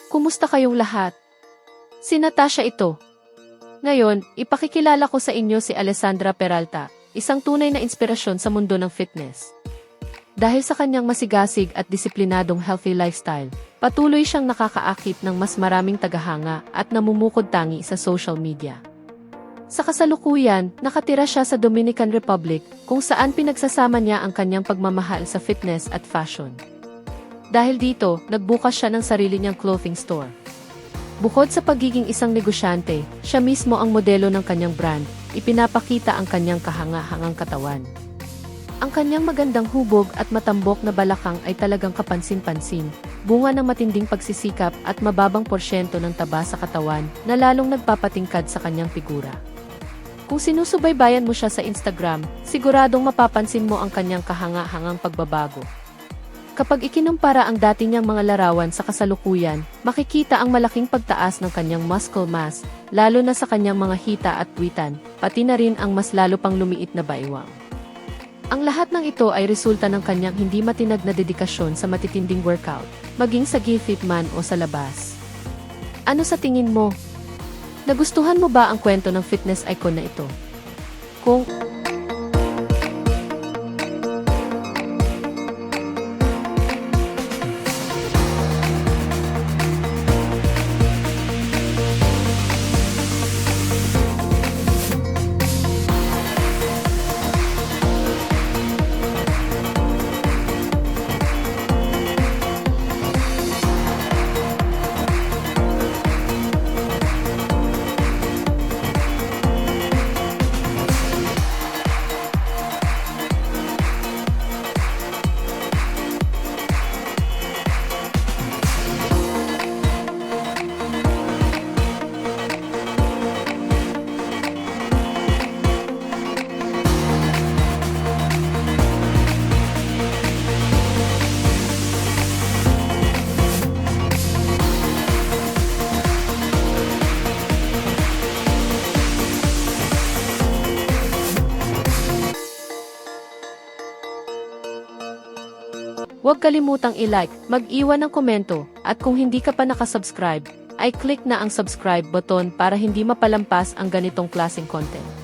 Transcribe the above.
Kumusta kayong lahat? Si Natasha ito. Ngayon, ipakikilala ko sa inyo si Alessandra Peralta, isang tunay na inspirasyon sa mundo ng fitness. Dahil sa kanyang masigasig at disiplinadong healthy lifestyle, patuloy siyang nakakaakit ng mas maraming tagahanga at namumukod tangi sa social media. Sa kasalukuyan, nakatira siya sa Dominican Republic, kung saan pinagsasama niya ang kanyang pagmamahal sa fitness at fashion. Dahil dito, nagbukas siya ng sarili niyang clothing store. Bukod sa pagiging isang negosyante, siya mismo ang modelo ng kanyang brand, ipinapakita ang kanyang kahanga-hangang katawan. Ang kanyang magandang hubog at matambok na balakang ay talagang kapansin-pansin, bunga ng matinding pagsisikap at mababang porsyento ng taba sa katawan na lalong nagpapatingkad sa kanyang figura. Kung sinusubaybayan mo siya sa Instagram, siguradong mapapansin mo ang kanyang kahanga-hangang pagbabago. Kapag ikinumpara ang dati niyang mga larawan sa kasalukuyan, makikita ang malaking pagtaas ng kanyang muscle mass, lalo na sa kanyang mga hita at puwitan, pati na rin ang mas lalo pang lumiit na baywang. Ang lahat ng ito ay resulta ng kanyang hindi matinag na dedikasyon sa matitinding workout, maging sa gym man o sa labas. Ano sa tingin mo? Nagustuhan mo ba ang kwento ng fitness icon na ito? Kung huwag kalimutang i-like, mag-iwan ng komento, at kung hindi ka pa nakasubscribe, ay click na ang subscribe button para hindi mapalampas ang ganitong klaseng content.